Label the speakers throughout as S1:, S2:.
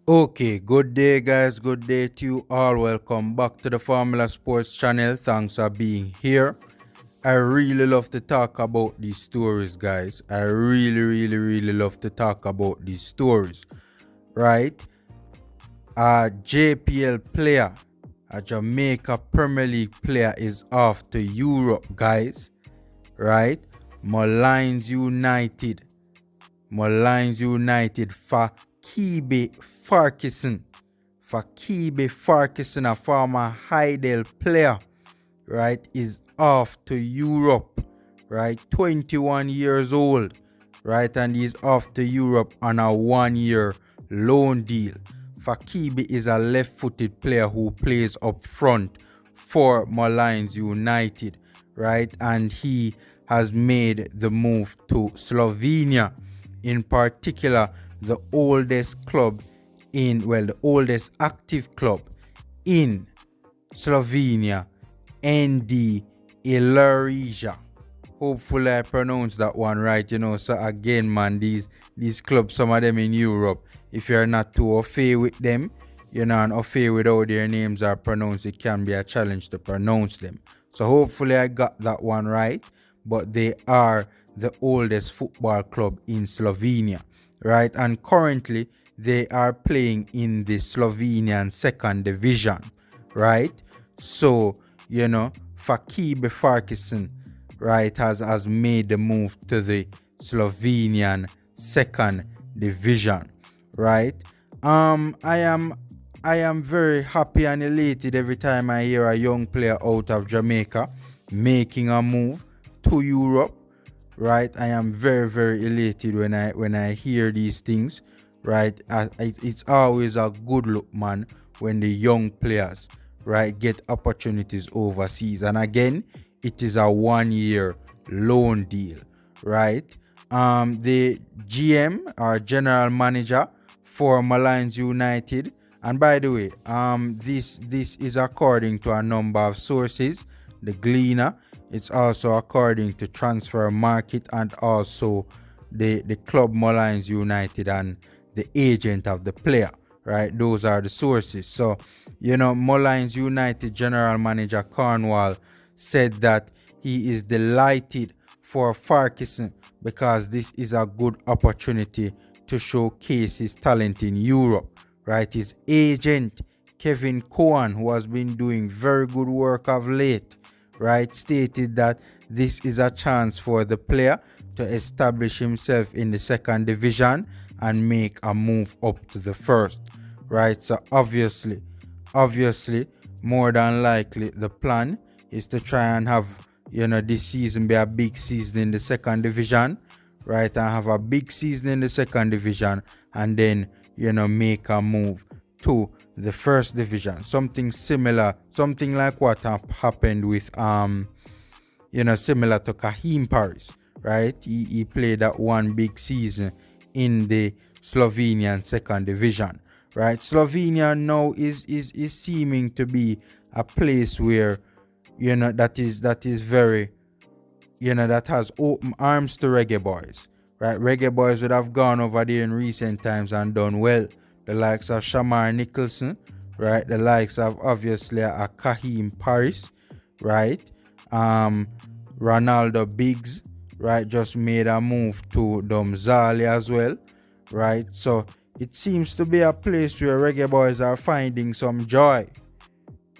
S1: Okay, good day, guys. Good day to you all. Welcome back to the Formula Sports channel. Thanks for being here. I really love to talk about these stories, guys. I really love to talk about these stories, right? A JPL player, a Jamaica Premier League player, is off to Europe, guys, right? Malines United, Fakibi Farquharson, a former Heidel player, right, is off to Europe, right? 21 years old, right? And he's off to Europe on a 1-year loan deal. Fakibi is a left-footed player who plays up front for Malines United, right? And he has made the move to Slovenia, in particular the oldest active club in Slovenia, NDilirija. Hopefully I pronounced that one right, So again, man, these clubs, some of them in Europe, if you're not too affair with them, and affair with how their names are pronounced, it can be a challenge to pronounce them. So hopefully I got that one right. But they are the oldest football club in Slovenia, right? And currently they are playing in the Slovenian second division, right? So, Fakibi Farquharson, right, has made the move to the Slovenian second division, right? I am very happy and elated every time I hear a young player out of Jamaica making a move to Europe, right? I am very elated when I hear these things, right? It's always a good look, man, when the young players, right, get opportunities overseas. And again, it is a 1-year loan deal, right? The GM, or general manager for Malines United, and by the way, this is according to a number of sources. The Gleaner, it's also according to Transfer Market, and also the club Malines United and the agent of the player, right? Those are the sources. So, Malines United general manager Cornwall said that he is delighted for Farquharson because this is a good opportunity to showcase his talent in Europe, right? His agent Kevin Cohen, who has been doing very good work of late, right, stated that this is a chance for the player to establish himself in the second division and make a move up to the first, right? So obviously, more than likely, the plan is to try and have, this season be a big season in the second division, right? And have a big season in the second division, and then, make a move to the first division. Something similar, something like what happened with, similar to Kahim Paris, right? He played that one big season in the Slovenian second division, right? Slovenia now is seeming to be a place where, that is very, that has open arms to Reggae Boyz, right? Reggae Boyz would have gone over there in recent times and done well. The likes of Shamar Nicholson, right? The likes of, obviously, a Kahim Paris, right? Ronaldo Biggs, right, just made a move to Domzali as well, right? So it seems to be a place where Reggae Boyz are finding some joy,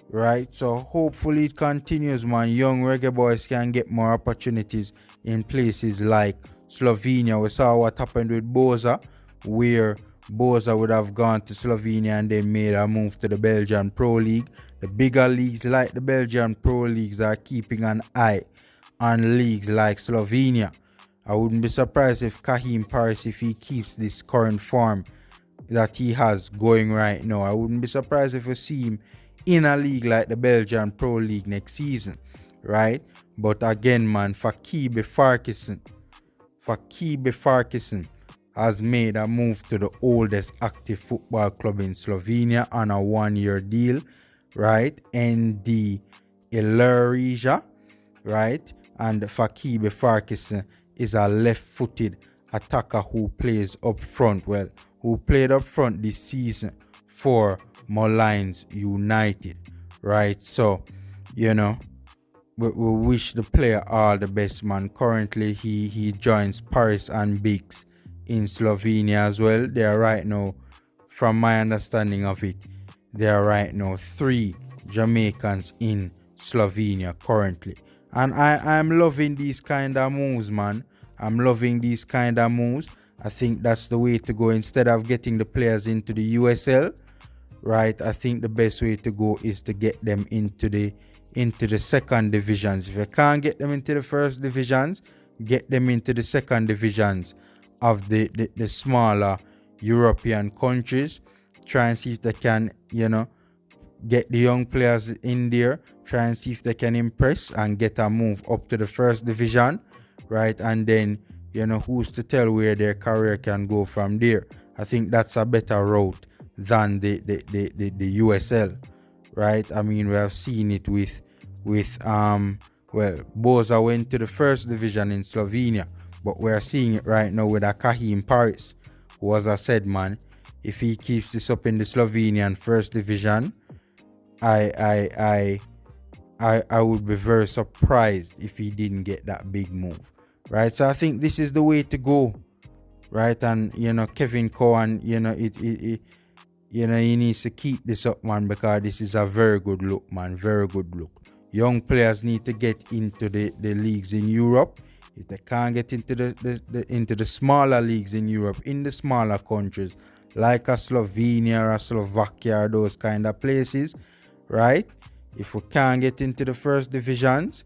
S1: right? So hopefully it continues, man. Young Reggae Boyz can get more opportunities in places like Slovenia. We saw what happened with Boza, where Boza would have gone to Slovenia and then made a move to the Belgian Pro League. The bigger leagues like the Belgian Pro Leagues are keeping an eye on leagues like Slovenia. I wouldn't be surprised if Kahim Paris, if he keeps this current form that he has going right now, I wouldn't be surprised if we see him in a league like the Belgian Pro League next season, right? But again, man, Fakibi Farquharson has made a move to the oldest active football club in Slovenia on a 1-year deal, right? NDilirija, right? And Fakibi Farquharson is a left-footed attacker who plays up front, who played up front this season for Molines United, right? So, you know, we wish the player all the best, man. Currently, he joins Paris and Bigs in Slovenia as well. They are right now, from my understanding of it, there are right now 3 Jamaicans in Slovenia currently. And I'm loving these kind of moves, man. I'm loving these kind of moves. I think that's the way to go. Instead of getting the players into the USL, right, I think the best way to go is to get them into the second divisions. If you can't get them into the first divisions, get them into the second divisions of the smaller European countries. Try and see if they can, you know, get the young players in there. Try and see if they can impress and get a move up to the first division, right? And then, you know, who's to tell where their career can go from there? I think that's a better route than the USL, right? I mean, we have seen it with Boza went to the first division in Slovenia, but we're seeing it right now with Akahi Paris, who, as I said, man, if he keeps this up in the Slovenian first division, I would be very surprised if he didn't get that big move, right? So I think this is the way to go, right? And, you know, Kevin Cohen, you know, you know, he needs to keep this up, man, because this is a very good look, man. Very good look. Young players need to get into the leagues in Europe. If they can't get into the smaller leagues in Europe, in the smaller countries like a Slovenia or Slovakia or those kind of places, right? If we can't get into the first divisions,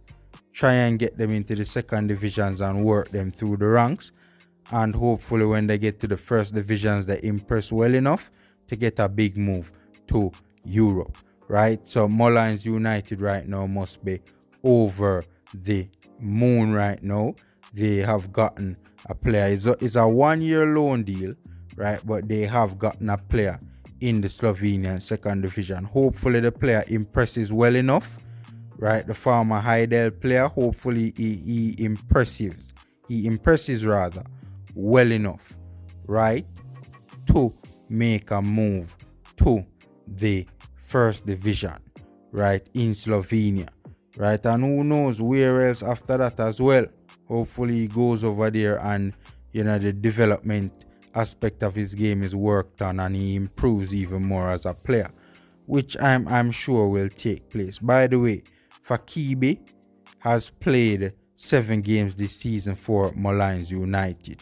S1: try and get them into the second divisions and work them through the ranks. And hopefully when they get to the first divisions, they impress well enough to get a big move to Europe, right? So Molines United right now must be over the moon right now. They have gotten a player. It's a 1-year loan deal, right? But they have gotten a player in the Slovenian second division. Hopefully the player impresses well enough, right? The former Heidel player, hopefully he impresses rather well enough, right, to make a move to the first division, right, in Slovenia, right? And who knows where else after that as well. Hopefully he goes over there and, you know, the development aspect of his game is worked on and he improves even more as a player, which I'm sure will take place. By the way, Fakibi has played 7 games this season for Molines United,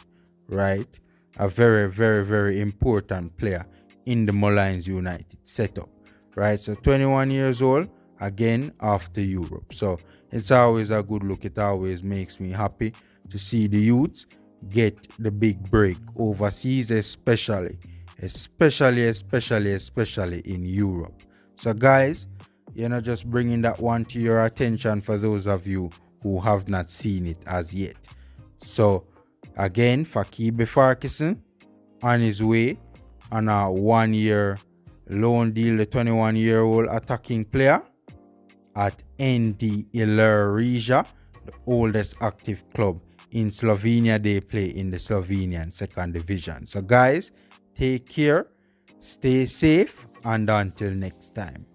S1: right? A very, very, very important player in the Molines United setup, right? So 21 years old, again, after Europe. So it's always a good look. It always makes me happy to see the youths get the big break overseas, especially in Europe. So guys, you know, just bringing that one to your attention for those of you who have not seen it as yet. So again, Fakibi Farquharson on his way on a 1-year loan deal, the 21-year-old attacking player at NDilirija, the oldest active club in Slovenia. They play in the Slovenian second division. So guys, take care, stay safe, and until next time.